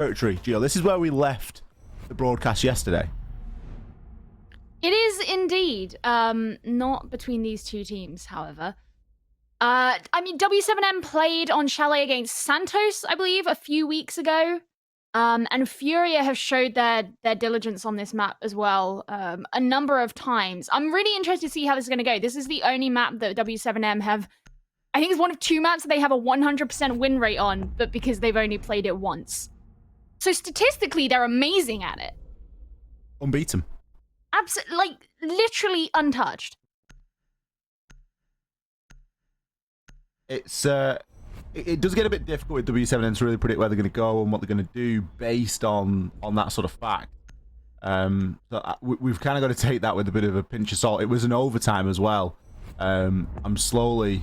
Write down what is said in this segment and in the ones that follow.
territory, Gio. This is where we left the broadcast yesterday. It is indeed. Not between these two teams, however. I mean, W7M played on Chalet against Santos, I believe, a few weeks ago. And FURIA have showed their diligence on this map as well a number of times. I'm really interested to see how this is going to go. This is the only map that W7M have... I think it's one of 2 maps that they have a 100% win rate on, but because they've only played it once. So statistically, they're amazing at it. Unbeaten. Absolutely, like, literally untouched. It's it does get a bit difficult with W7M to really predict where they're going to go and what they're going to do based on that sort of fact. So we've kind of got to take that with a bit of a pinch of salt. It was an overtime as well. I'm slowly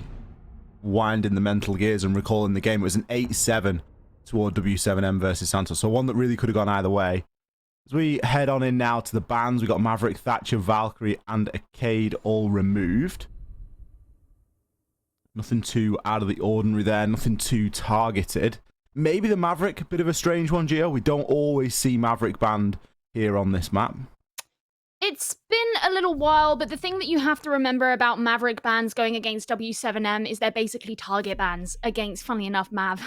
winding the mental gears and recalling the game. It was an 8-7 toward W7M versus Santos, so one that really could have gone either way. As we head on in now to the bans, we got Maverick, Thatcher, Valkyrie, and Arcade all removed. Nothing too out of the ordinary there, nothing too targeted. Maybe the Maverick, a bit of a strange one, Gio. We don't always see Maverick banned here on this map. It's been a little while, but the thing that you have to remember about Maverick bans going against W7M is they're basically target bans against, funnily enough, Mav.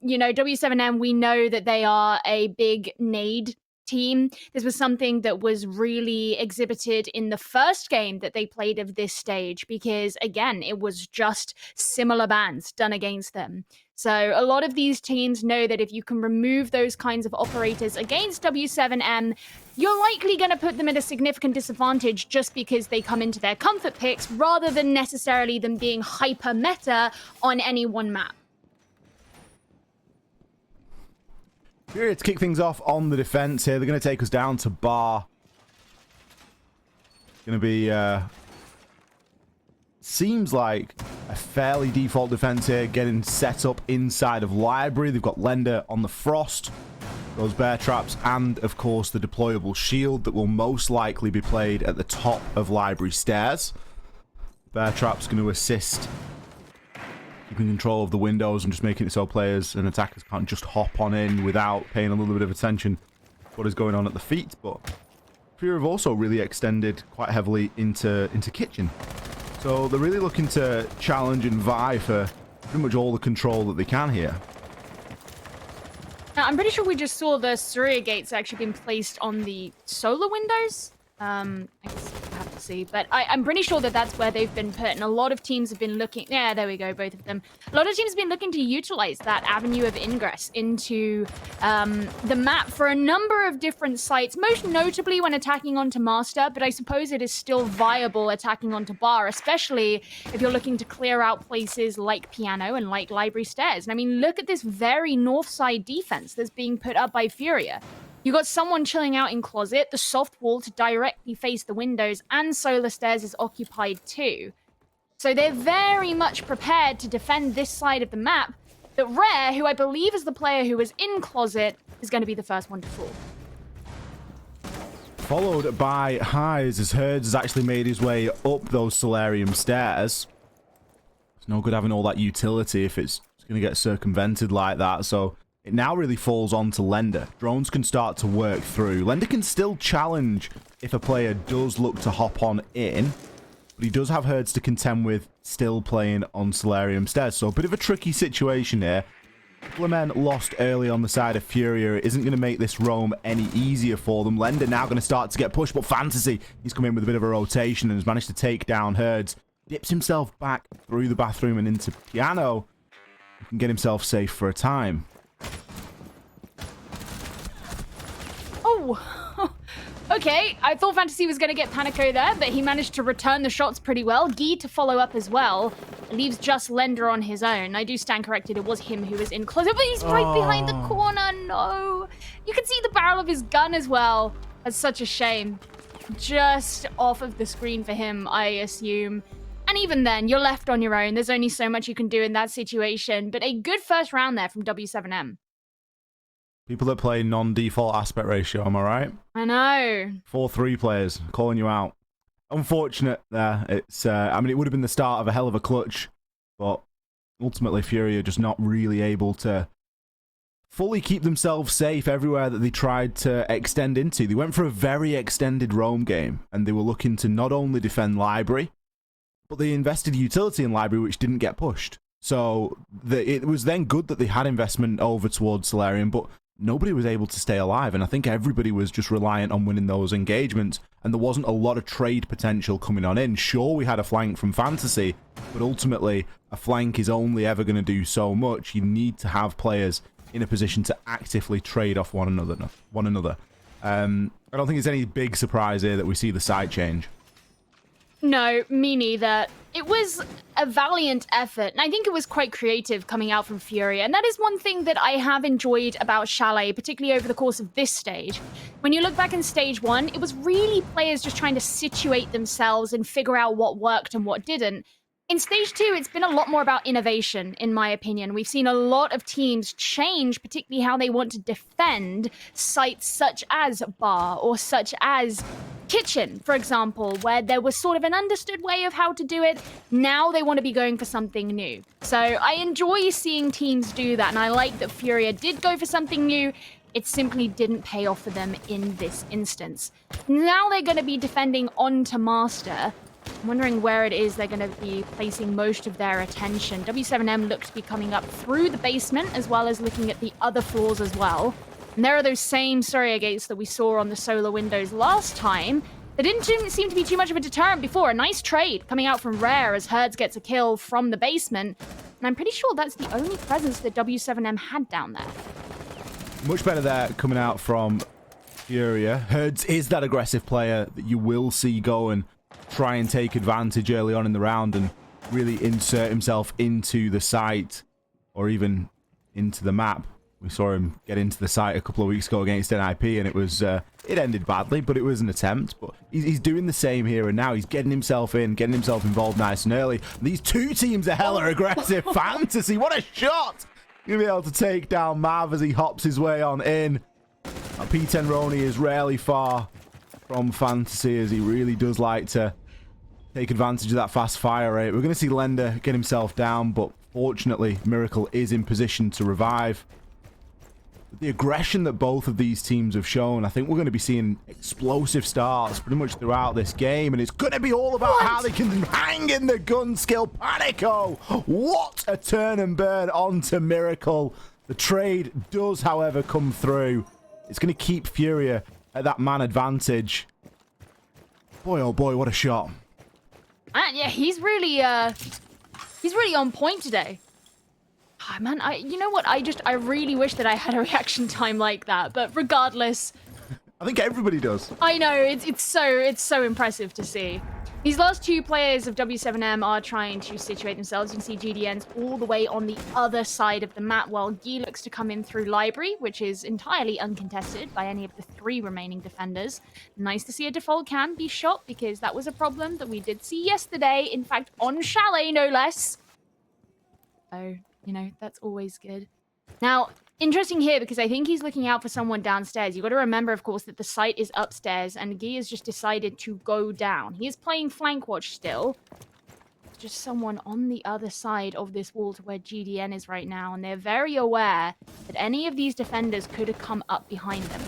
You know, W7M, we know that they are a big nade team. This was something that was really exhibited in the first game that they played of this stage because, again, it was just similar bans done against them. So a lot of these teams know that if you can remove those kinds of operators against W7M, you're likely going to put them at a significant disadvantage just because they come into their comfort picks rather than necessarily them being hyper meta on any one map. Here to kick things off on the defense here. They're going to take us down to bar. Going to be seems like a fairly default defense here, getting set up inside of library. They've got Lender on the Frost, those bear traps, and of course the deployable shield that will most likely be played at the top of library stairs. Bear trap's going to assist keeping control of the windows and just making it so players and attackers can't just hop on in without paying a little bit of attention to what is going on at the feet. But FURIA have also really extended quite heavily into kitchen. So they're really looking to challenge and vie for pretty much all the control that they can here. Now, I'm pretty sure we just saw the FURIA gates actually being placed on the solar windows. I guess we'll have to see, but I'm pretty sure that that's where they've been put, and a lot of teams have been looking... Yeah, there we go, both of them. A lot of teams have been looking to utilize that avenue of ingress into the map for a number of different sites, most notably when attacking onto Master, but I suppose it is still viable attacking onto Bar, especially if you're looking to clear out places like Piano and like Library Stairs. And I mean, look at this very north side defense that's being put up by FURIA. You got someone chilling out in closet, the soft wall to directly face the windows, and solar stairs is occupied too. So they're very much prepared to defend this side of the map. But Rare, who I believe is the player who was in closet, is going to be the first one to fall. Followed by Highs as Herds has actually made his way up those solarium stairs. It's no good having all that utility if it's going to get circumvented like that, so it now really falls on to Lender. Drones can start to work through. Lender can still challenge if a player does look to hop on in, but he does have Herds to contend with still playing on Solarium Stairs. So a bit of a tricky situation here. A couple of men lost early on the side of FURIA. It isn't going to make this roam any easier for them. Lender now going to start to get pushed, but Fantasy, he's come in with a bit of a rotation and has managed to take down Herds. Dips himself back through the bathroom and into Piano. He can get himself safe for a time. Oh, okay. I thought Fantasy was going to get Panico there, but he managed to return the shots pretty well. Guy to follow up as well. Leaves just Lender on his own. I do stand corrected. It was him who was in closet, but he's right behind the corner. No. You can see the barrel of his gun as well. That's such a shame. Just off of the screen for him, I assume. And even then, you're left on your own. There's only so much you can do in that situation. But a good first round there from W7M. People that play non-default aspect ratio, am I right? I know. 4-3 players, calling you out. Unfortunate there. It's, I mean, it would have been the start of a hell of a clutch, but ultimately FURIA just not really able to fully keep themselves safe everywhere that they tried to extend into. They went for a very extended roam game, and they were looking to not only defend Library, but they invested utility in Library, which didn't get pushed. So it was then good that they had investment over towards Solarium, but nobody was able to stay alive, and I think everybody was just reliant on winning those engagements, and there wasn't a lot of trade potential coming on in. Sure, we had a flank from Fantasy, but ultimately, a flank is only ever going to do so much. You need to have players in a position to actively trade off one another. I don't think it's any big surprise here that we see the side change. No, me neither. It was a valiant effort, and I think it was quite creative coming out from FURIA, and that is one thing that I have enjoyed about Chalet, particularly over the course of this stage. When you look back in Stage 1, it was really players just trying to situate themselves and figure out what worked and what didn't. In Stage 2, it's been a lot more about innovation, in my opinion. We've seen a lot of teams change, particularly how they want to defend sites such as Bar or such as Kitchen, for example, where there was sort of an understood way of how to do it. Now they want to be going for something new. So I enjoy seeing teams do that, and I like that FURIA did go for something new. It simply didn't pay off for them in this instance. Now they're going to be defending onto Master. I'm wondering where it is they're going to be placing most of their attention. W7M looks to be coming up through the basement, as well as looking at the other floors as well. And there are those same Surya gates that we saw on the solar windows last time. There didn't seem to be too much of a deterrent before. A nice trade coming out from Rare as Herds gets a kill from the basement. And I'm pretty sure that's the only presence that W7M had down there. Much better there coming out from FURIA. Herds is that aggressive player that you will see go and try and take advantage early on in the round and really insert himself into the site or even into the map. We saw him get into the site a couple of weeks ago against NIP, and it was it ended badly, but it was an attempt. But he's doing the same here, and now he's getting himself in, getting himself involved nice and early. These two teams are hella aggressive. Fantasy, what a shot! Gonna be able to take down Mav as he hops his way on in. Now, P10 Roni is rarely far from Fantasy, as he really does like to take advantage of that fast fire rate. We're going to see Lender get himself down, but fortunately, Miracle is in position to revive. The aggression that both of these teams have shown, I think we're going to be seeing explosive starts pretty much throughout this game, and it's going to be all about how they can hang in the gun skill. Panico! What a turn and burn onto Miracle. The trade does, however, come through. It's going to keep FURIA at that man advantage. Boy, oh boy, what a shot. Yeah, he's really on point today. Oh, man, you know what? I really wish that I had a reaction time like that. But regardless, I think everybody does. I know it's so impressive to see. These last two players of W7M are trying to situate themselves. You can see GDN's all the way on the other side of the map, while Guy looks to come in through Library, which is entirely uncontested by any of the three remaining defenders. Nice to see a default can be shot, because that was a problem that we did see yesterday. In fact, on Chalet, no less. So, you know, that's always good. Now, interesting here, because I think he's looking out for someone downstairs. You've got to remember, of course, that the site is upstairs, and Guy has just decided to go down. He is playing flank watch still. There's just someone on the other side of this wall to where GDN is right now, and they're very aware that any of these defenders could have come up behind them.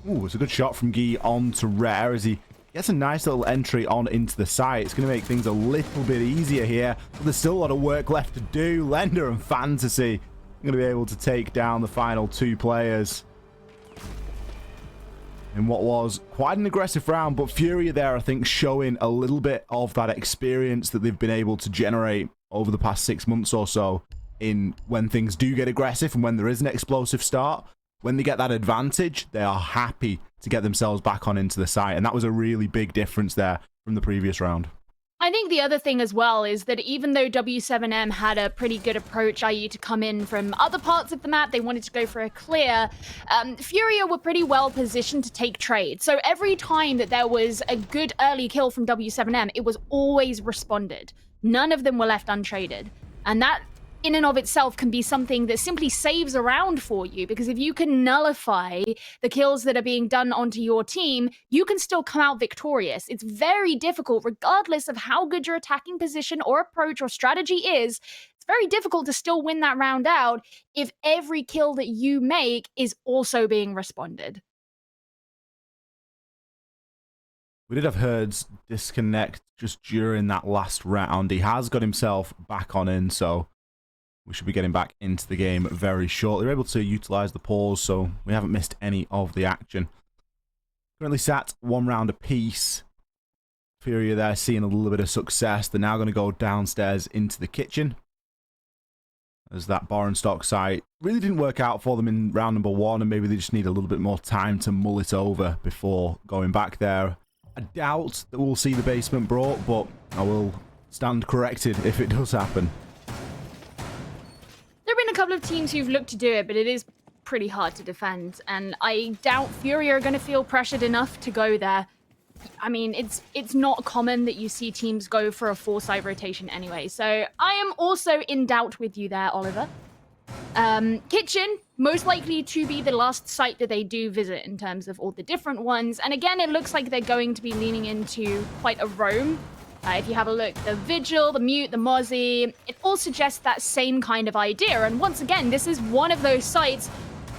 Ooh, it's a good shot from Guy on to Rare as he gets a nice little entry on into the site. It's going to make things a little bit easier here, but there's still a lot of work left to do. Lender and Fantasy going to be able to take down the final two players in what was quite an aggressive round, but FURIA there, I think, showing a little bit of that experience that they've been able to generate over the past 6 months or so in when things do get aggressive and when there is an explosive start. When they get that advantage, they are happy to get themselves back on into the site, and that was a really big difference there from the previous round. I think the other thing as well is that even though W7M had a pretty good approach, i.e. to come in from other parts of the map, they wanted to go for a clear, FURIA were pretty well positioned to take trade. So every time that there was a good early kill from W7M, it was always responded. None of them were left untraded. And that in and of itself can be something that simply saves a round for you, because if you can nullify the kills that are being done onto your team, you can still come out victorious. It's very difficult, regardless of how good your attacking position or approach or strategy is. it's very difficult to still win that round out if every kill that you make is also being responded. We did have Herds disconnect just during that last round. He has got himself back on in, so we should be getting back into the game very shortly. We're able to utilize the pause, so we haven't missed any of the action. Currently sat 1 round apiece. Furia there seeing a little bit of success. They're now going to go downstairs into the kitchen, as that bar and stock site really didn't work out for them in round number 1, and maybe they just need a little bit more time to mull it over before going back there. I doubt that we'll see the basement brought, but I will stand corrected if it does happen. There have been a couple of teams who've looked to do it, but it is pretty hard to defend, and I doubt Furia are going to feel pressured enough to go there. I mean, it's not common that you see teams go for a 4-site rotation anyway, so I am also in doubt with you there, Oliver. Kitchen, most likely to be the last site that they do visit in terms of all the different ones. And again, it looks like they're going to be leaning into quite a roam. If you have a look, the Vigil, the Mute, the Mozzie, it all suggests that same kind of idea. And once again, this is one of those sites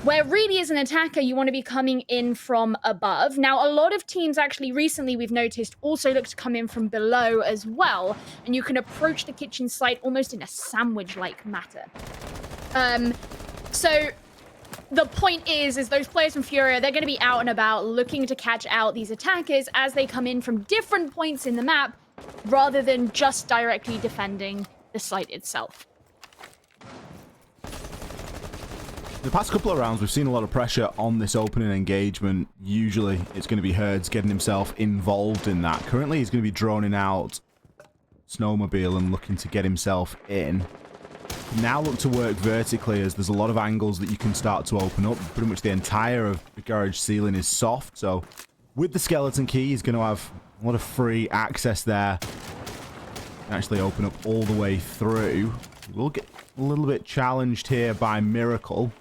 where really as an attacker, you want to be coming in from above. Now, a lot of teams actually recently, we've noticed, also look to come in from below as well. And you can approach the kitchen site almost in a sandwich-like manner. So the point is those players from Furia, they're going to be out and about looking to catch out these attackers as they come in from different points in the map, rather than just directly defending the site itself. The past couple of rounds, we've seen a lot of pressure on this opening engagement. Usually, it's going to be Herds getting himself involved in that. Currently, he's going to be droning out Snowmobile and looking to get himself in. Now look to work vertically, as there's a lot of angles that you can start to open up. Pretty much the entire of the garage ceiling is soft, so with the skeleton key, he's going to have a lot of free access there. Can actually open up all the way through. He will get a little bit challenged here by Miracle.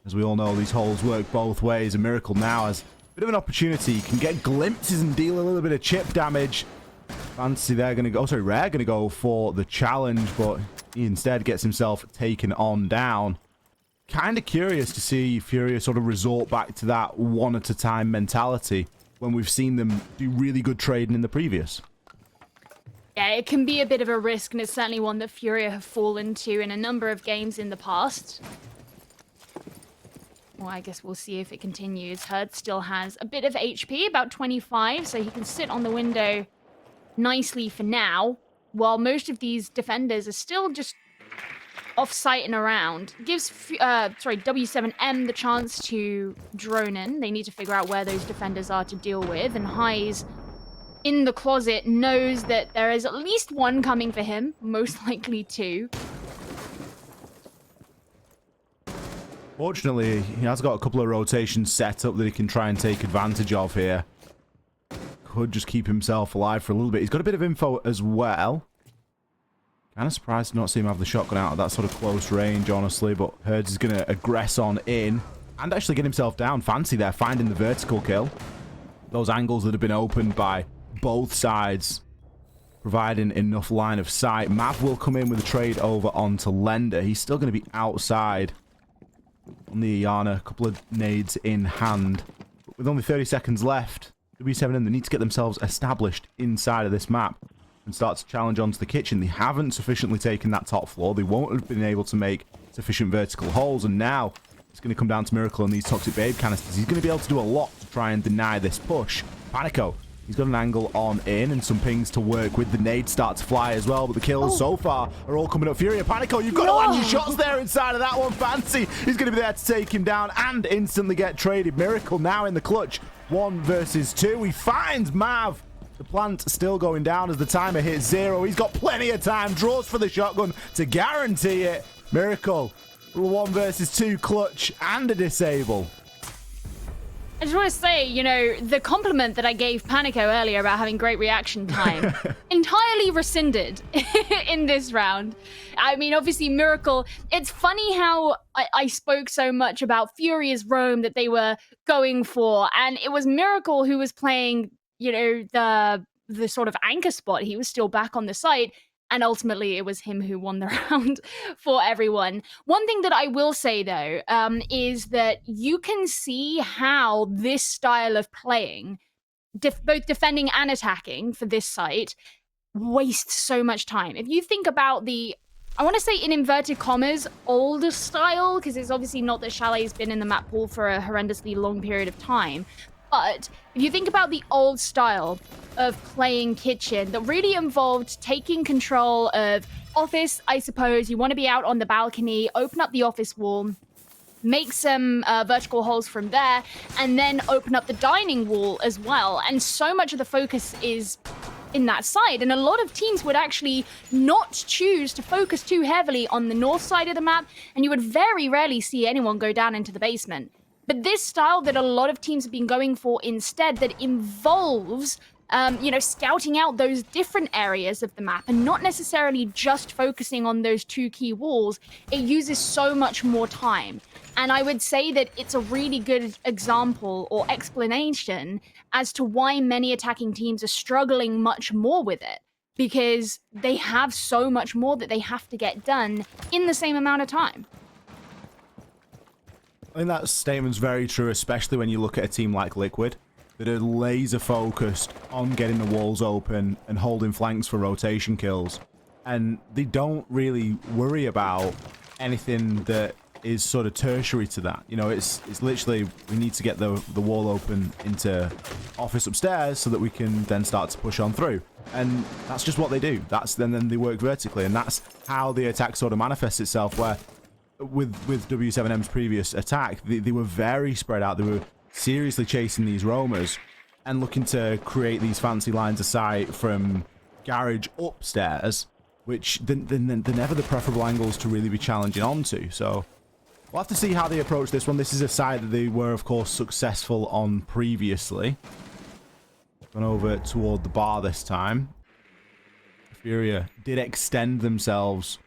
As we all know, these holes work both ways, and Miracle now has a bit of an opportunity. He can get glimpses and deal a little bit of chip damage. Fancy they're going to go, Rare going to go for the challenge, but he instead gets himself taken on down. Kind of curious to see Furia sort of resort back to that one-at-a-time mentality when we've seen them do really good trading in the previous. Yeah, it can be a bit of a risk, and it's certainly one that Furia have fallen to in a number of games in the past. Well, I guess we'll see if it continues. Herd still has a bit of HP, about 25, so he can sit on the window nicely for now, while most of these defenders are still just off-site and around. Gives W7M the chance to drone in. They need to figure out where those defenders are to deal with, and Highs in the closet knows that there is at least one coming for him, most likely 2. Fortunately, he has got a couple of rotations set up that he can try and take advantage of here. Could just keep himself alive for a little bit. He's got a bit of info as well. Kind of surprised to not see him have the shotgun out at that sort of close range, honestly. But Herds is going to aggress on in and actually get himself down. Fancy there, finding the vertical kill. Those angles that have been opened by both sides, providing enough line of sight. Mav will come in with a trade over onto Lender. He's still going to be outside on the Iana. A couple of nades in hand. But with only 30 seconds left, W7M, they need to get themselves established inside of this map and start to challenge onto the kitchen. They haven't sufficiently taken that top floor. They won't have been able to make sufficient vertical holes, and now it's going to come down to Miracle and these Toxic Babe canisters. He's going to be able to do a lot to try and deny this push. Panico, he's got an angle on in and some pings to work with. The nades start to fly as well, but the kills so far are all coming up. Furia, Panico, you've got to land your shots there inside of that one. Fancy, he's going to be there to take him down and instantly get traded. Miracle now in the clutch. 1 versus 2. He finds Mav. The plant still going down as the timer hits 0. He's got plenty of time. Draws for the shotgun to guarantee it. Miracle. 1 versus 2 clutch and a disable. I just want to say, you know, the compliment that I gave Panico earlier about having great reaction time, entirely rescinded in this round. I mean, obviously, Miracle, it's funny how I spoke so much about Furia's roam that they were going for, and it was Miracle who was playing, you know, the sort of anchor spot. He was still back on the site, And ultimately, it was him who won the round for everyone. One thing that I will say, though, is that you can see how this style of playing, both defending and attacking for this site, wastes so much time. If you think about the, I want to say in inverted commas, older style, because it's obviously not that Chalet's been in the map pool for a horrendously long period of time, but if you think about the old style of playing kitchen that really involved taking control of office, I suppose, you want to be out on the balcony, open up the office wall, make some vertical holes from there, and then open up the dining wall as well. And so much of the focus is in that side, and a lot of teams would actually not choose to focus too heavily on the north side of the map, and you would very rarely see anyone go down into the basement. But this style that a lot of teams have been going for instead, that involves, scouting out those different areas of the map and not necessarily just focusing on those two key walls, it uses so much more time. And I would say that it's a really good example or explanation as to why many attacking teams are struggling much more with it, because they have so much more that they have to get done in the same amount of time. I think that statement's very true, especially when you look at a team like Liquid that are laser focused on getting the walls open and holding flanks for rotation kills. And they don't really worry about anything that is sort of tertiary to that. You know, it's literally, we need to get the wall open into office upstairs so that we can then start to push on through. And that's just what they do. Then they work vertically, and that's how the attack sort of manifests itself, where with W7M's previous attack, they were very spread out. They were seriously chasing these roamers and looking to create these fancy lines of sight from garage upstairs, which they're never the preferable angles to really be challenging onto. So we'll have to see how they approach this one. This is a site that they were, of course, successful on previously. Gone over toward the bar this time. FURIA did extend themselves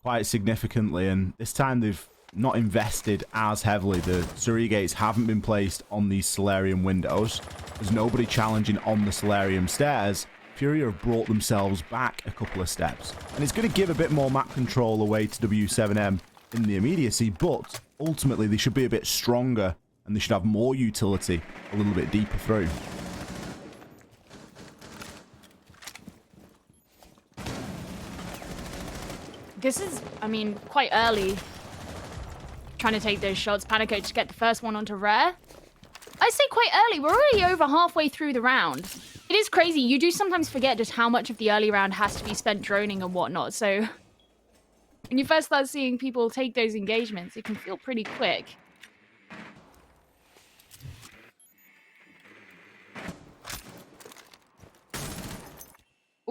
quite significantly, and this time they've not invested as heavily. The Surrey gates haven't been placed on these solarium windows. There's nobody challenging on the solarium stairs. FURIA have brought themselves back a couple of steps, and it's going to give a bit more map control away to W7M in the immediacy, but ultimately they should be a bit stronger and they should have more utility a little bit deeper through. This is, I mean, quite early. Trying to take those shots. Panico to get the first one onto Rare. I say quite early. We're already over halfway through the round. It is crazy. You do sometimes forget just how much of the early round has to be spent droning and whatnot. So when you first start seeing people take those engagements, it can feel pretty quick.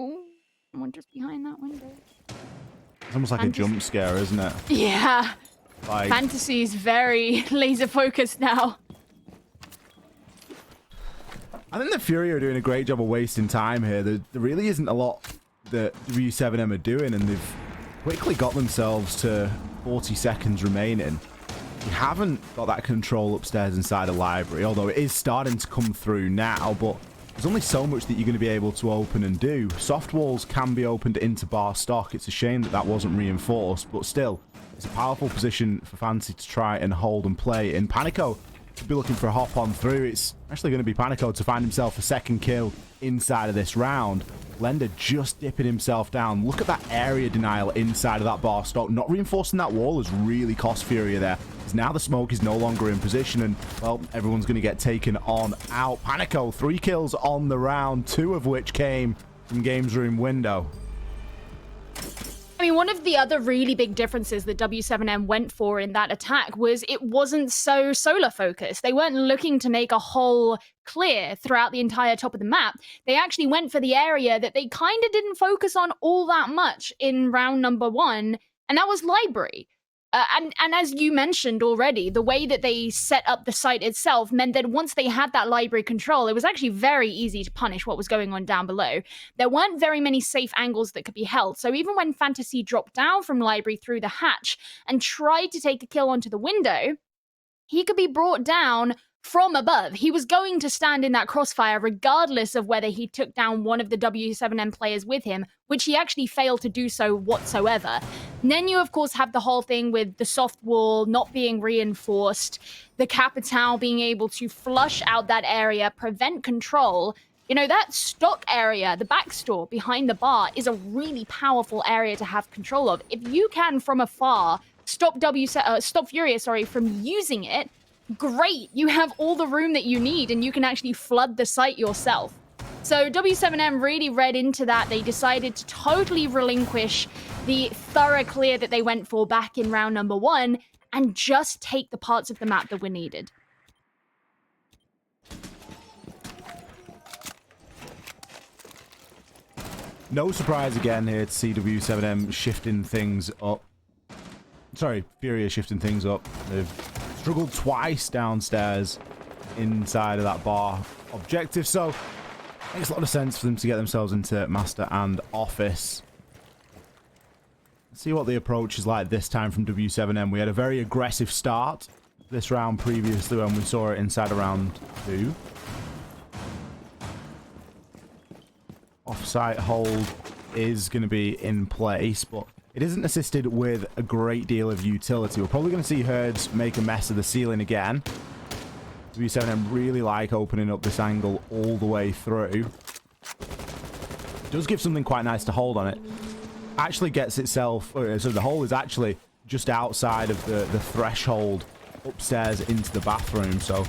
Ooh, someone just behind that window. It's almost like a jump scare, isn't it? Yeah. Like, Fantasy is very laser focused now. I think the FURIA are doing a great job of wasting time here. There really isn't a lot that W7M are doing, and they've quickly got themselves to 40 seconds remaining. You haven't got that control upstairs inside the library, although it is starting to come through now, but there's only so much that you're going to be able to open and do. Soft walls can be opened into bar stock. It's a shame that that wasn't reinforced, but still, it's a powerful position for Fantasy to try and hold and play in. Panico could be looking for a hop on through. It's actually going to be Panico to find himself a second kill inside of this round. Lender just dipping himself down. Look at that area denial inside of that bar stock. Not reinforcing that wall has really cost FURIA there, because now the smoke is no longer in position, and, well, everyone's going to get taken on out. Panico, 3 kills on the round, 2 of which came from Games Room window. I mean, one of the other really big differences that W7M went for in that attack was it wasn't so solar focused. They weren't looking to make a hole clear throughout the entire top of the map. They actually went for the area that they kind of didn't focus on all that much in round number 1, and that was library. And as you mentioned already, the way that they set up the site itself meant that once they had that library control, it was actually very easy to punish what was going on down below. There weren't very many safe angles that could be held. So even when Fantasy dropped down from library through the hatch and tried to take a kill onto the window, he could be brought down from above. He was going to stand in that crossfire regardless of whether he took down one of the W7M players with him, which he actually failed to do so whatsoever. And then you, of course, have the whole thing with the soft wall not being reinforced, the Capitão being able to flush out that area, prevent control. You know, that stock area, the backstore behind the bar, is a really powerful area to have control of. If you can, from afar, stop FURIA, from using it, great. You have all the room that you need, and you can actually flood the site yourself. So W7M really read into that. They decided to totally relinquish the thorough clear that they went for back in round number 1 and just take the parts of the map that were needed. No surprise again here to see W7M shifting things up. Sorry, FURIA shifting things up. They've struggled twice downstairs inside of that bar objective, so makes a lot of sense for them to get themselves into Master and Office. Let's see what the approach is like this time from W7M. We had a very aggressive start this round previously when we saw it inside of round 2. Offsite hold is going to be in place, but it isn't assisted with a great deal of utility. We're probably going to see Herds make a mess of the ceiling again. W7M really like opening up this angle all the way through. It does give something quite nice to hold on it. Actually gets itself... So the hole is actually just outside of the threshold upstairs into the bathroom, so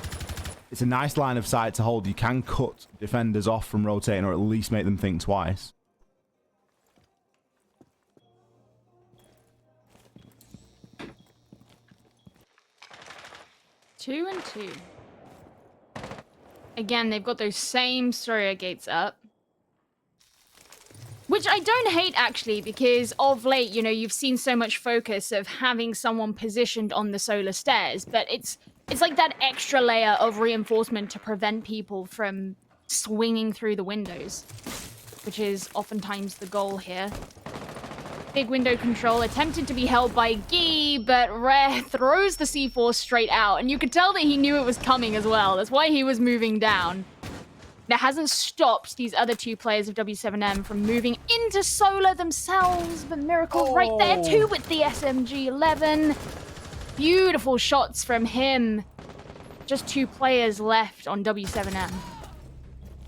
it's a nice line of sight to hold. You can cut defenders off from rotating, or at least make them think twice. Two and two. Again, they've got those same FURIA gates up. Which I don't hate, actually, because of late, you know, you've seen so much focus of having someone positioned on the solar stairs, but it's like that extra layer of reinforcement to prevent people from swinging through the windows, which is oftentimes the goal here. Big window control attempted to be held by Guy, but Rare throws the C4 straight out, and you could tell that he knew it was coming as well. That's why he was moving down. That hasn't stopped these other two players of W7M from moving into solar themselves, but Miracle right there too with the SMG-11. Beautiful shots from him. Just 2 players left on W7M.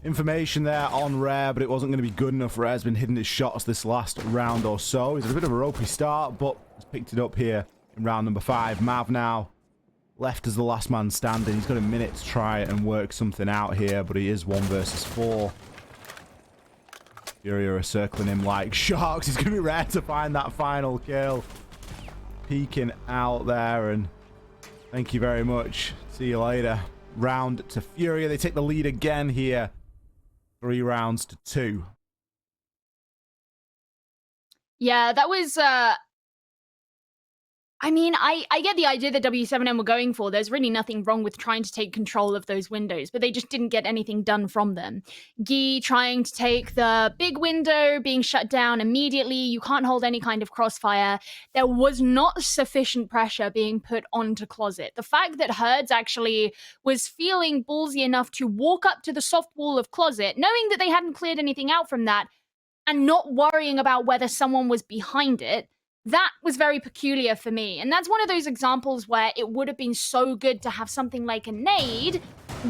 Information there on Rare, but it wasn't going to be good enough. Rare's been hitting his shots this last round or so. He's had a bit of a ropey start, but he's picked it up here in round number 5. Mav now left as the last man standing. He's got a minute to try and work something out here, but he is 1 versus 4. FURIA are circling him like sharks. He's going to be rare to find that final kill. Peeking out there, and thank you very much. See you later. Round to FURIA. They take the lead again here. 3 rounds to 2. Yeah, that was... I mean, I get the idea that W7M were going for. There's really nothing wrong with trying to take control of those windows, but they just didn't get anything done from them. Guy trying to take the big window, being shut down immediately. You can't hold any kind of crossfire. There was not sufficient pressure being put onto Closet. The fact that Herds actually was feeling ballsy enough to walk up to the soft wall of Closet, knowing that they hadn't cleared anything out from that, and not worrying about whether someone was behind it, that was very peculiar for me. And that's one of those examples where it would have been so good to have something like a nade,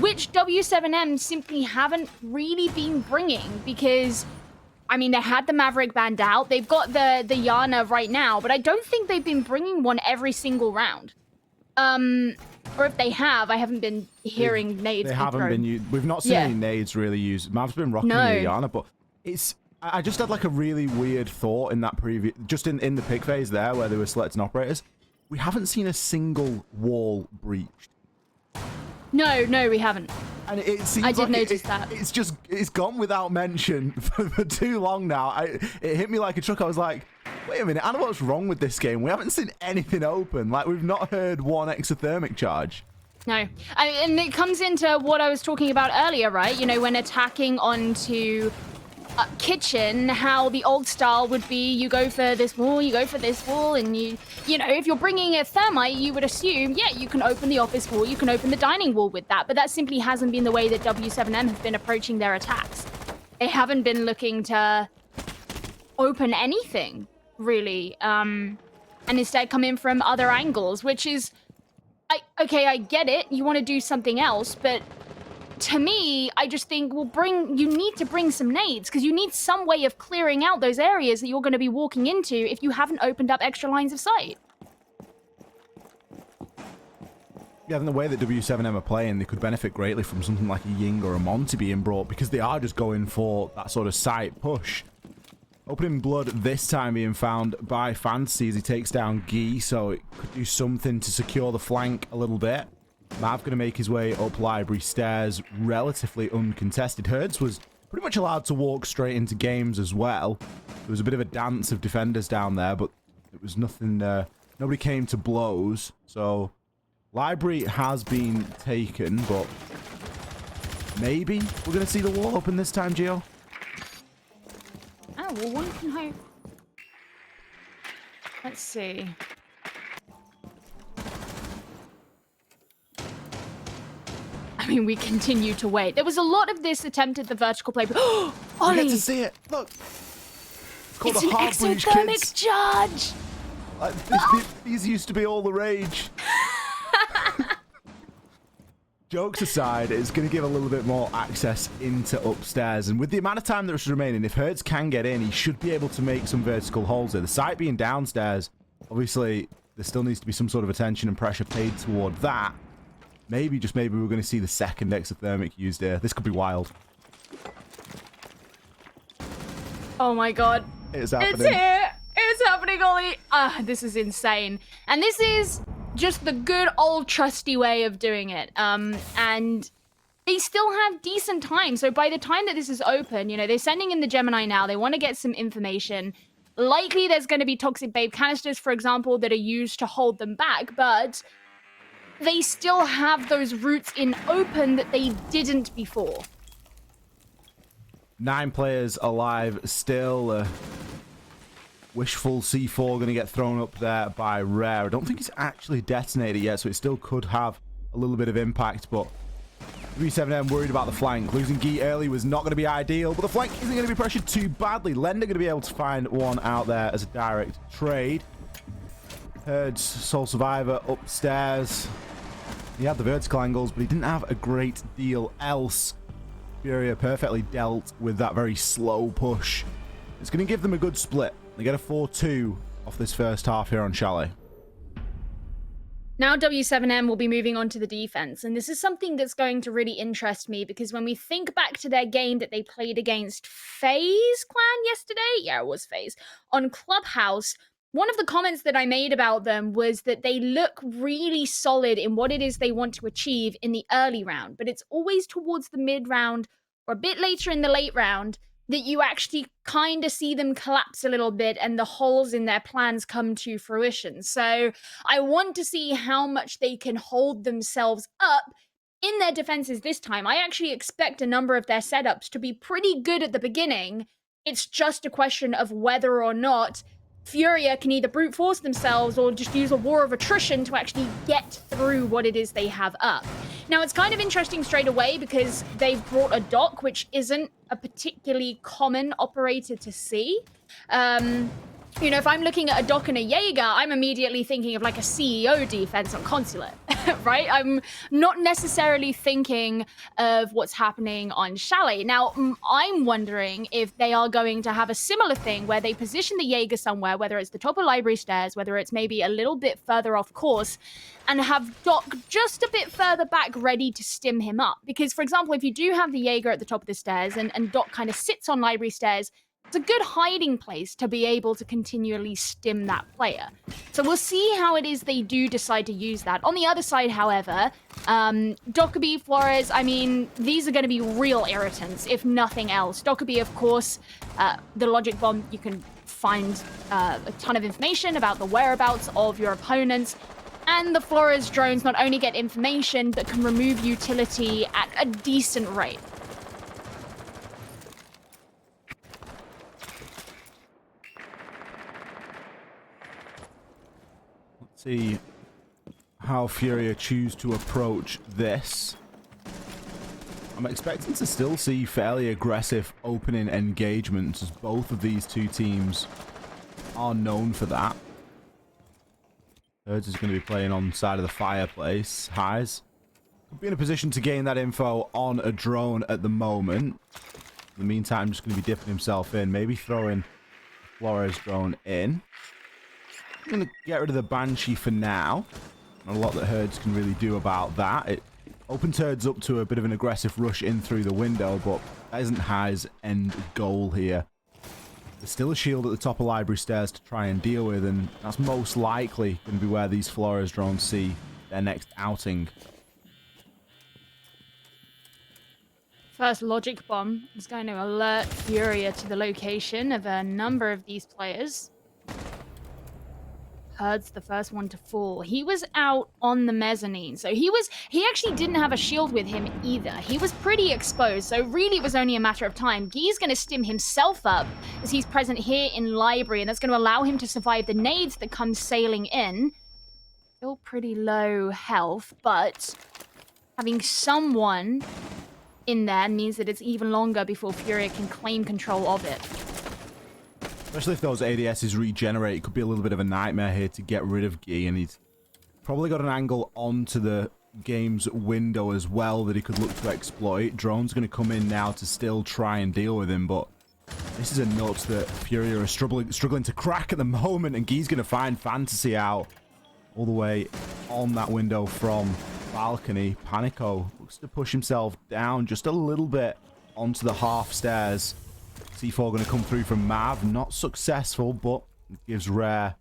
which W7M simply haven't really been bringing, because, I mean, they had the Maverick band out, they've got the Yana right now, but I don't think they've been bringing one every single round. Or if they have, I haven't been hearing nades. They haven't been used. We've not seen any nades really used. Mav's been rocking the Yana, but it's... I just had like a really weird thought in that previous, just in the pick phase there where they were selecting operators. We haven't seen a single wall breached. No, we haven't. And it seems I did notice that. It's gone without mention for too long now. It hit me like a truck. I was like, wait a minute, I know what's wrong with this game. We haven't seen anything open. Like, we've not heard one exothermic charge. No. And it comes into what I was talking about earlier, right? You know, when attacking onto kitchen, how the old style would be you go for this wall, you go for this wall, and you know, if you're bringing a thermite, you would assume, yeah, you can open the office wall, you can open the dining wall with that, but that simply hasn't been the way that W7M have been approaching their attacks. They haven't been looking to open anything, really, and instead come in from other angles, which is, okay, I get it, you want to do something else, but to me, I just think, well, you need to bring some nades, because you need some way of clearing out those areas that you're going to be walking into if you haven't opened up extra lines of sight. Yeah, and the way that W7M are playing, they could benefit greatly from something like a Ying or a Monty being brought, because they are just going for that sort of sight push. Opening blood this time being found by Fantasy as he takes down Guy, so it could do something to secure the flank a little bit. Mav going to make his way up library stairs, relatively uncontested. Herds was pretty much allowed to walk straight into games as well. There was a bit of a dance of defenders down there, but it was nothing, nobody came to blows. So library has been taken, but maybe we're going to see the wall open this time, Gio. Oh, well, one can hope. Let's see. I mean, we continue to wait. There was a lot of this attempt at the vertical play. Oh, Ollie! You get to see it. Look. It's called it's a an hard breach, exothermic kids. charge! These used to be all the rage. Jokes aside, it's going to give a little bit more access into upstairs. And with the amount of time that's remaining, if Herds can get in, he should be able to make some vertical holes there. The site being downstairs, obviously, there still needs to be some sort of attention and pressure paid toward that. Maybe, just maybe, we're going to see the second exothermic used here. This could be wild. Oh my god. It's happening. It's here. It's happening, Ollie. This is insane. And this is just the good old trusty way of doing it. And they still have decent time. So by the time that this is open, you know, they're sending in the Gemini now. They want to get some information. Likely there's going to be toxic babe canisters, for example, that are used to hold them back. But they still have those routes in open that they didn't before. 9 players alive still. Wishful C4 going to get thrown up there by Rare. I don't think it's actually detonated yet, so it still could have a little bit of impact, but W7M worried about the flank. Losing Guy early was not going to be ideal, but the flank isn't going to be pressured too badly. Lender going to be able to find one out there as a direct trade. Herds, Sole Survivor upstairs. He had the vertical angles, but he didn't have a great deal else. FURIA perfectly dealt with that very slow push. It's going to give them a good split. They get a 4-2 off this first half here on Chalet. Now W7M will be moving on to the defense, and this is something that's going to really interest me, because when we think back to their game that they played against FaZe Clan yesterday, yeah, it was FaZe, on Clubhouse, one of the comments that I made about them was that they look really solid in what it is they want to achieve in the early round, but it's always towards the mid round or a bit later in the late round that you actually kind of see them collapse a little bit and the holes in their plans come to fruition. So I want to see how much they can hold themselves up in their defenses this time. I actually expect a number of their setups to be pretty good at the beginning. It's just a question of whether or not FURIA can either brute force themselves or just use a war of attrition to actually get through what it is they have up. Now, it's kind of interesting straight away because they've brought a dock, which isn't a particularly common operator to see. You know, if I'm looking at a dock and a Jaeger, I'm immediately thinking of like a CEO defense on Consulate, right? I'm not necessarily thinking of what's happening on Chalet. Now, I'm wondering if they are going to have a similar thing where they position the Jaeger somewhere, whether it's the top of library stairs, whether it's maybe a little bit further off course, and have Doc just a bit further back ready to stim him up. Because, for example, if you do have the Jaeger at the top of the stairs and Doc kind of sits on library stairs, it's a good hiding place to be able to continually stim that player. So we'll see how it is they do decide to use that. On the other side, however, Dockerby, Flores, I mean, these are going to be real irritants, if nothing else. Dockerby, of course, the logic bomb, you can find a ton of information about the whereabouts of your opponents. And the Flores drones not only get information, but can remove utility at a decent rate. See how FURIA choose to approach this. I'm expecting to still see fairly aggressive opening engagements, as both of these two teams are known for that. Herds is going to be playing on side of the fireplace. Highs could be in a position to gain that info on a drone at the moment. In the meantime, just going to be dipping himself in, maybe throwing Flores drone in. I'm going to get rid of the Banshee for now. Not a lot that Herds can really do about that. It opens Herds up to a bit of an aggressive rush in through the window, but that isn't High's end goal here. There's still a shield at the top of library stairs to try and deal with, and that's most likely going to be where these Flores drones see their next outing. First logic bomb is going to alert FURIA to the location of a number of these players. Herd's the first one to fall. He was out on the mezzanine, so he actually didn't have a shield with him either. He was pretty exposed, so really it was only a matter of time. Guy's going to stim himself up as he's present here in library, and that's going to allow him to survive the nades that come sailing in. Still pretty low health, but having someone in there means that it's even longer before FURIA can claim control of it. Especially if those ADSs regenerate, it could be a little bit of a nightmare here to get rid of Guy, and he's probably got an angle onto the game's window as well that he could look to exploit. Drone's going to come in now to still try and deal with him, but this is a nut that FURIA are struggling to crack at the moment, and Guy's going to find Fantasy out all the way on that window from balcony. Panico looks to push himself down just a little bit onto the half stairs. C4 going to come through from Mav. Not successful, but it gives Rare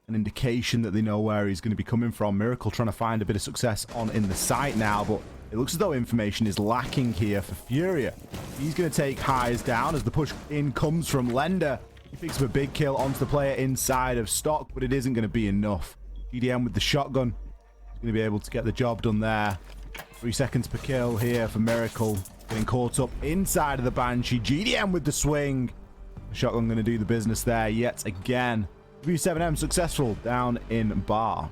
an indication that they know where he's going to be coming from. Miracle trying to find a bit of success on in the site now, but it looks as though information is lacking here for FURIA. He's going to take Highs down as the push in comes from Lender. He picks up a big kill onto the player inside of stock, but it isn't going to be enough. GDM with the shotgun. He's going to be able to get the job done there. 3 seconds per kill here for Miracle. Getting caught up inside of the Banshee. GDM with the swing. Shotgun going to do the business there yet again. W7M successful down in bar.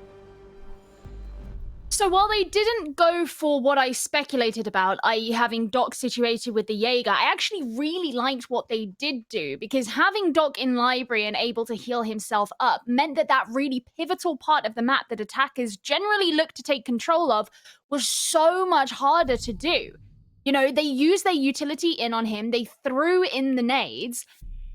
So while they didn't go for what I speculated about, i.e. having Doc situated with the Jaeger, I actually really liked what they did do, because having Doc in library and able to heal himself up meant that that really pivotal part of the map that attackers generally look to take control of was so much harder to do. You know, they used their utility in on him, they threw in the nades,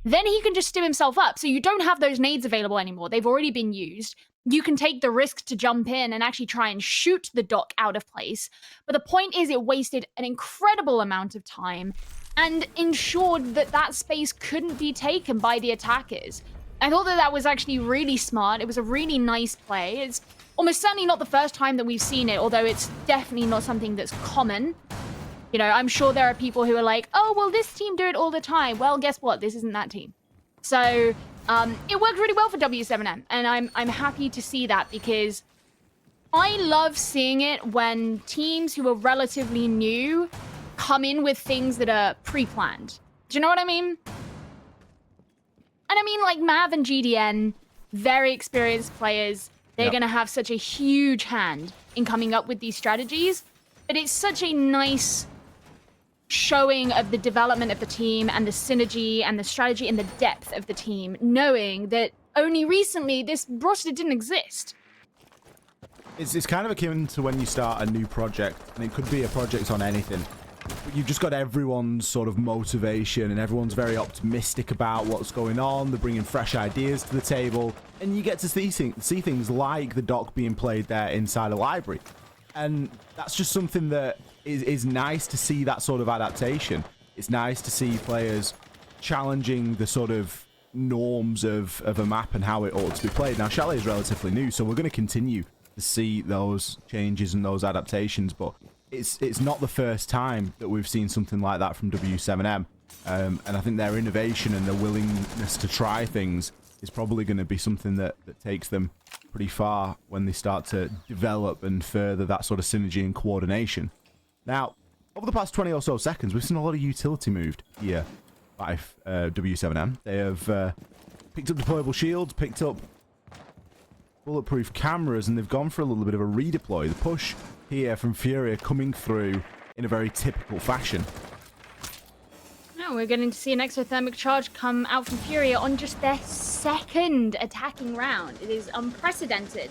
then he can just stim himself up. So you don't have those nades available anymore. They've already been used. You can take the risk to jump in and actually try and shoot the Doc out of place. But the point is, it wasted an incredible amount of time and ensured that that space couldn't be taken by the attackers. I thought that that was actually really smart. It was a really nice play. It's almost certainly not the first time that we've seen it, although it's definitely not something that's common. You know, I'm sure there are people who are like, oh, well, this team do it all the time. Well, guess what? This isn't that team. So it worked really well for W7M, and I'm happy to see that, because I love seeing it when teams who are relatively new come in with things that are pre-planned. Do you know what I mean? And I mean, like Mav and GDN, very experienced players. They're going to have such a huge hand in coming up with these strategies. But it's such a nice showing of the development of the team and the synergy and the strategy and the depth of the team, knowing that only recently this roster didn't exist. It's kind of akin to when you start a new project, and it could be a project on anything. But you've just got everyone's sort of motivation, and everyone's very optimistic about what's going on. They're bringing fresh ideas to the table, and you get to see things like the Doc being played there inside a library. And that's just something that is nice to see, that sort of adaptation. It's nice to see players challenging the sort of norms of a map and how it ought to be played. Now, Chalet is relatively new, so we're going to continue to see those changes and those adaptations, but it's not the first time that we've seen something like that from W7M. And I think their innovation and their willingness to try things is probably going to be something that takes them pretty far when they start to develop and further that sort of synergy and coordination. Now, over the past 20 or so seconds, we've seen a lot of utility moved here by W7M. They have picked up deployable shields, picked up bulletproof cameras, and they've gone for a little bit of a redeploy. The push here from FURIA coming through in a very typical fashion. Now we're getting to see an exothermic charge come out from FURIA on just their second attacking round. It is unprecedented.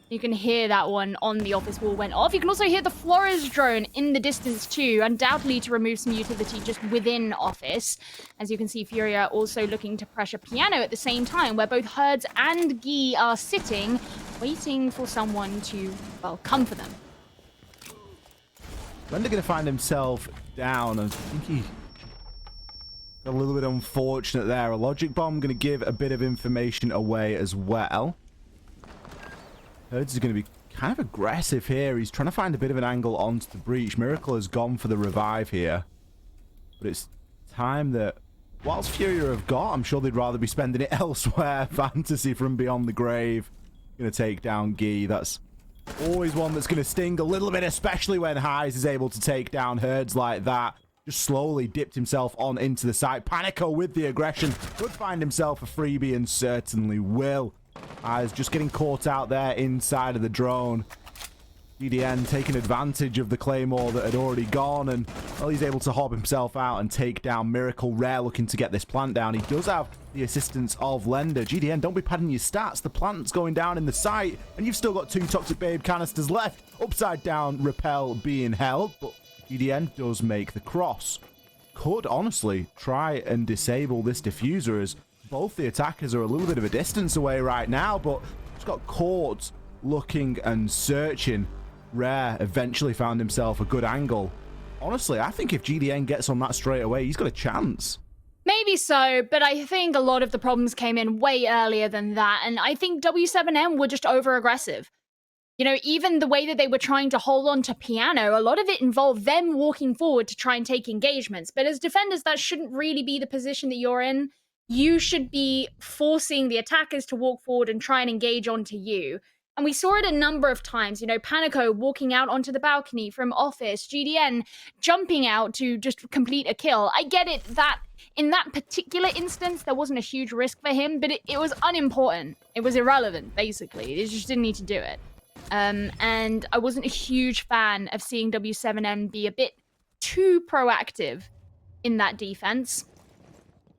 You can hear that one on the office wall went off. You can also hear the Flores drone in the distance too, undoubtedly to remove some utility just within office. As you can see, FURIA also looking to pressure Piano at the same time, where both Herds and Guy are sitting, waiting for someone to, well, come for them. Lender going to find himself down. I think he got a little bit unfortunate there. A logic bomb going to give a bit of information away as well. Herds is going to be kind of aggressive here. He's trying to find a bit of an angle onto the breach. Miracle has gone for the revive here. But it's time that, whilst FURIA have got, I'm sure they'd rather be spending it elsewhere. Fantasy from beyond the grave. Going to take down Guy. That's always one that's going to sting a little bit, especially when Highs is able to take down Herds like that. Just slowly dipped himself on into the site. Panico with the aggression. Could find himself a freebie and certainly will. Highs just getting caught out there inside of the drone. GDN taking advantage of the Claymore that had already gone, and well, he's able to hob himself out and take down Miracle. Rare looking to get this plant down. He does have the assistance of Lender. GDN, don't be padding your stats. The plant's going down in the site, and you've still got 2 Toxic Babe canisters left. Upside down repel being held, but GDN does make the cross. Could honestly try and disable this diffuser, as both the attackers are a little bit of a distance away right now, but just got caught looking and searching. Rare eventually found himself a good angle. Honestly, I think if GDN gets on that straight away, he's got a chance. Maybe so, but I think a lot of the problems came in way earlier than that, and I think W7M were just over-aggressive. You know, even the way that they were trying to hold on to Piano, a lot of it involved them walking forward to try and take engagements. But as defenders, that shouldn't really be the position that you're in. You should be forcing the attackers to walk forward and try and engage onto you. And we saw it a number of times, you know, Panico walking out onto the balcony from office, GDN jumping out to just complete a kill. I get it that in that particular instance, there wasn't a huge risk for him, but it was unimportant. It was irrelevant, basically. It just didn't need to do it. And I wasn't a huge fan of seeing W7M be a bit too proactive in that defense.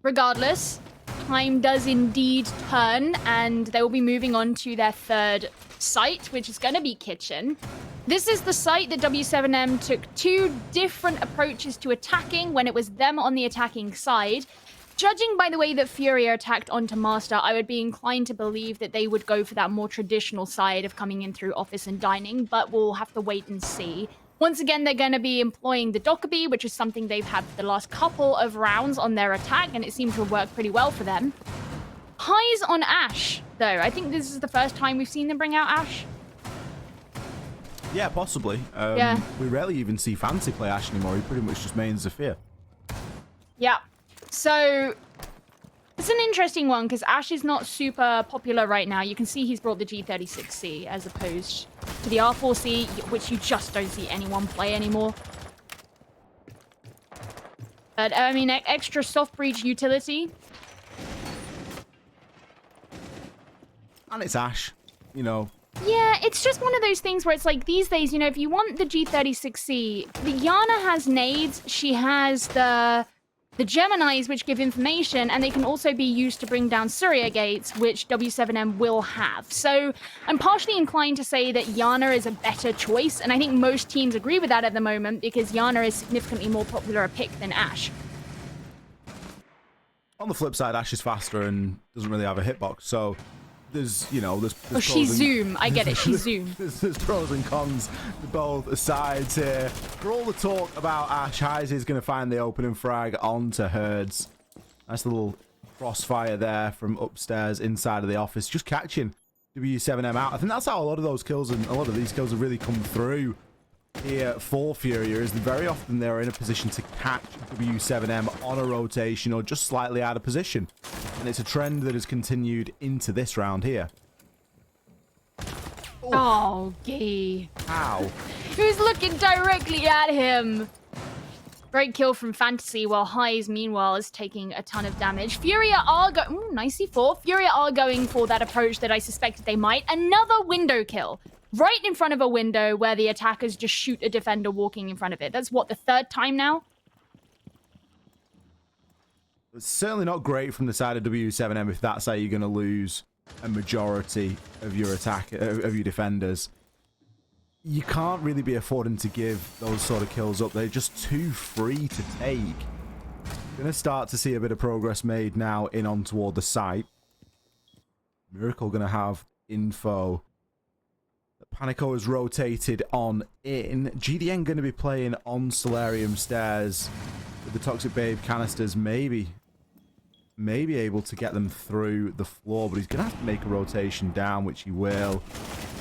Regardless, time does indeed turn, and they will be moving on to their third site, which is going to be Kitchen. This is the site that W7M took 2 different approaches to attacking when it was them on the attacking side. Judging by the way that FURIA attacked onto Master, I would be inclined to believe that they would go for that more traditional side of coming in through office and dining, but we'll have to wait and see. Once again, they're going to be employing the Dockerbee, which is something they've had for the last couple of rounds on their attack, and it seems to have worked pretty well for them. Highs on Ash, though. I think this is the first time we've seen them bring out Ash. Yeah, possibly. Yeah. We rarely even see Fancy play Ash anymore. He pretty much just mains Zephyr. Yeah. So it's an interesting one because Ash is not super popular right now. You can see he's brought the G36C as opposed to the R4C, which you just don't see anyone play anymore. But, I mean, extra soft breach utility. And it's Ash, you know. Yeah, it's just one of those things where it's like these days, you know, if you want the G36C, the Yana has nades, she has the Geminis, which give information, and they can also be used to bring down Surya gates, which W7M will have. So I'm partially inclined to say that Yana is a better choice, and I think most teams agree with that at the moment, because Yana is significantly more popular a pick than Ash. On the flip side, Ash is faster and doesn't really have a hitbox, so there's, you know, there's oh, she's Zoom. I get it, she's Zoom. There's pros and cons to both sides here. For all the talk about Ash, Highs is going to find the opening frag onto Herds. Nice little crossfire there from upstairs inside of the office, just catching W7M out. I think that's how a lot of those kills and a lot of these kills have really come through here for FURIA, is that very often they're in a position to catch W7M on a rotation or just slightly out of position. And it's a trend that has continued into this round here. Oh, Guy. Ow. Who's looking directly at him? Great kill from Fantasy, while Highs, meanwhile, is taking a ton of damage. Furia are going... Ooh, nice C4. Furia are going for that approach that I suspected they might. Another window kill. Right in front of a window where the attackers just shoot a defender walking in front of it. That's, what, the third time now? It's certainly not great from the side of W7M if that's how you're going to lose a majority of your of your defenders. You can't really be affording to give those sort of kills up. They're just too free to take. Going to start to see a bit of progress made now in on toward the site. Miracle going to have info. Panico has rotated on in. GDN going to be playing on Solarium stairs with the Toxic Babe canisters. Maybe able to get them through the floor, but he's going to have to make a rotation down, which he will.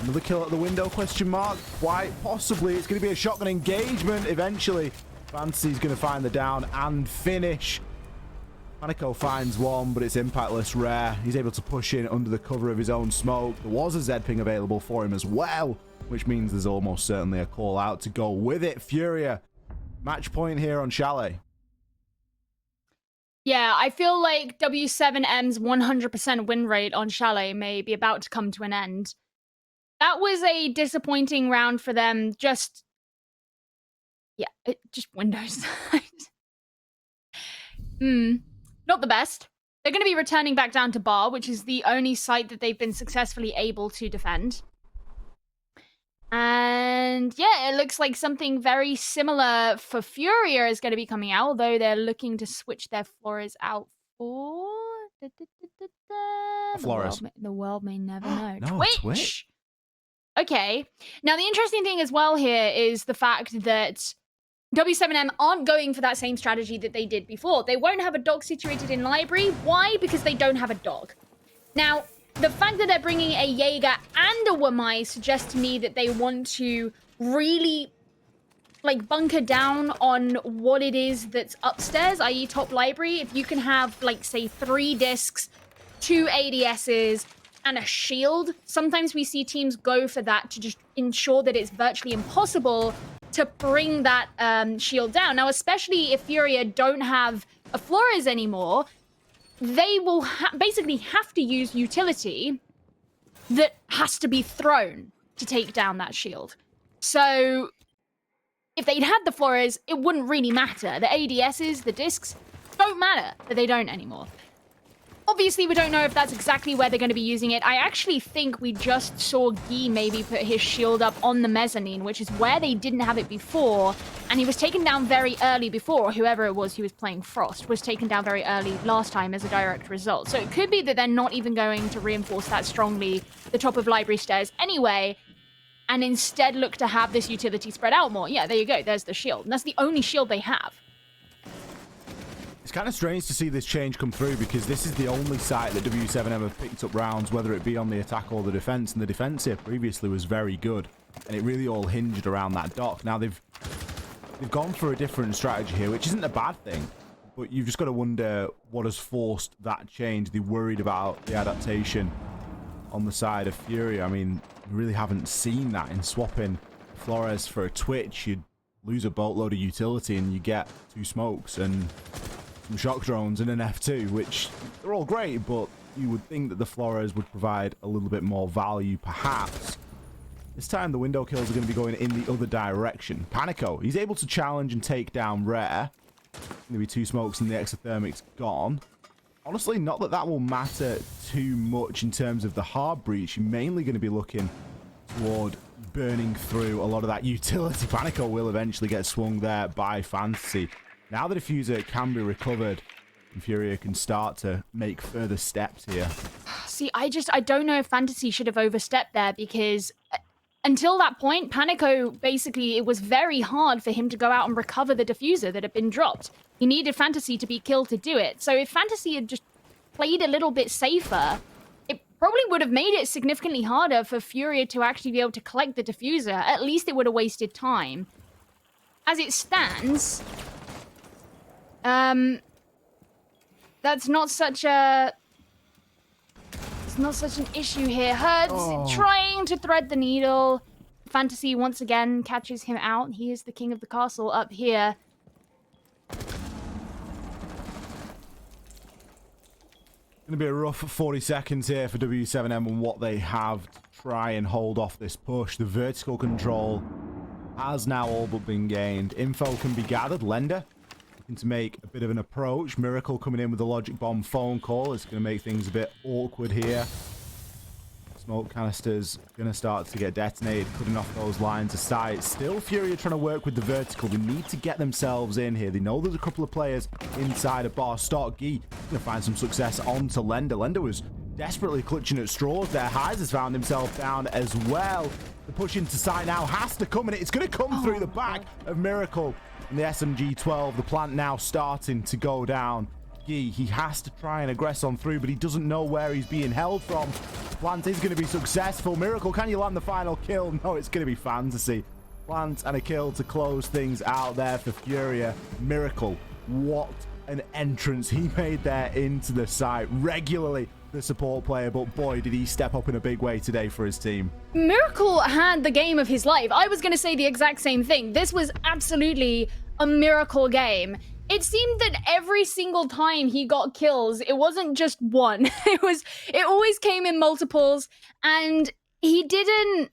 Another kill at the window, question mark? Quite possibly. It's going to be a shotgun engagement eventually. Fantasy's going to find the down and finish. Panico finds one, but it's impactless rare. He's able to push in under the cover of his own smoke. There was a Z-ping available for him as well, which means there's almost certainly a call out to go with it. Furia, match point here on Chalet. Yeah, I feel like W7M's 100% win rate on Chalet may be about to come to an end. That was a disappointing round for them. Just Windows. Not the best. They're going to be returning back down to Bar, which is the only site that they've been successfully able to defend. And yeah, it looks like something very similar for Furia is going to be coming out, although they're looking to switch their Flores out for... Flores. The world may never know. No, Twitch. Okay. Now, the interesting thing as well here is the fact that W7M aren't going for that same strategy that they did before. They won't have a dog situated in library. Why? Because they don't have a dog. Now, the fact that they're bringing a Jaeger and a Wamai suggests to me that they want to really, like, bunker down on what it is that's upstairs, i.e. top library. If you can have, like, say, 3 discs, 2 ADSs, and a shield, sometimes we see teams go for that to just ensure that it's virtually impossible to bring that shield down. Now, especially if Furia don't have a Flores anymore, they will basically have to use utility that has to be thrown to take down that shield. So if they'd had the Flores, it wouldn't really matter. The ADSs, the discs, don't matter, but they don't anymore. Obviously, we don't know if that's exactly where they're going to be using it. I actually think we just saw Guy maybe put his shield up on the mezzanine, which is where they didn't have it before. And he was taken down very early before, or whoever it was who was playing Frost was taken down very early last time as a direct result. So it could be that they're not even going to reinforce that strongly, the top of library stairs anyway, and instead look to have this utility spread out more. Yeah, there you go. There's the shield. And that's the only shield they have. It's kind of strange to see this change come through because this is the only site that W7M have picked up rounds, whether it be on the attack or the defense, and the defense here previously was very good, and it really all hinged around that dock. Now they've gone for a different strategy here, which isn't a bad thing, but you've just got to wonder what has forced that change. They're worried about the adaptation on the side of Furia. I mean, we really haven't seen that in swapping Flores for a Twitch. You'd lose a boatload of utility and you get 2 smokes and some shock drones and an F2, which they're all great, but you would think that the Flores would provide a little bit more value, perhaps. This time, the window kills are going to be going in the other direction. Panico, he's able to challenge and take down Rare. Maybe 2 smokes and the exothermic's gone. Honestly, not that that will matter too much in terms of the hard breach. You're mainly going to be looking toward burning through a lot of that utility. Panico will eventually get swung there by Fantasy. Now the diffuser can be recovered, and Furia can start to make further steps here. See, I don't know if Fantasy should have overstepped there, because until that point, Panico, basically, it was very hard for him to go out and recover the diffuser that had been dropped. He needed Fantasy to be killed to do it. So if Fantasy had just played a little bit safer, it probably would have made it significantly harder for Furia to actually be able to collect the diffuser. At least it would have wasted time. As it stands, that's not such a... It's not such an issue here. Herds trying to thread the needle. Fantasy once again catches him out. He is the king of the castle up here. Going to be a rough 40 seconds here for W7M and what they have to try and hold off this push. The vertical control has now all but been gained. Info can be gathered. Lender looking to make a bit of an approach. Miracle coming in with the logic bomb phone call. It's going to make things a bit awkward here. Smoke canisters going to start to get detonated, cutting off those lines of sight. Still, FURIA trying to work with the vertical. They need to get themselves in here. They know there's a couple of players inside a bar stock. Gee, going to find some success onto Lender. Lender was desperately clutching at straws there. Highs has found himself down as well. The push into sight now has to come, and it's going to come through the back of Miracle. And the SMG-12, the plant now starting to go down. He has to try and aggress on through, but he doesn't know where he's being held from. Plant is going to be successful. Miracle, can you land the final kill? No, it's going to be Fantasy. Plant and a kill to close things out there for FURIA. Miracle, what an entrance he made there into the site. Regularly the support player, but boy, did he step up in a big way today for his team. Miracle had the game of his life. I was going to say the exact same thing. This was absolutely a miracle game. It seemed that every single time he got kills, it wasn't just one. It always came in multiples, and he didn't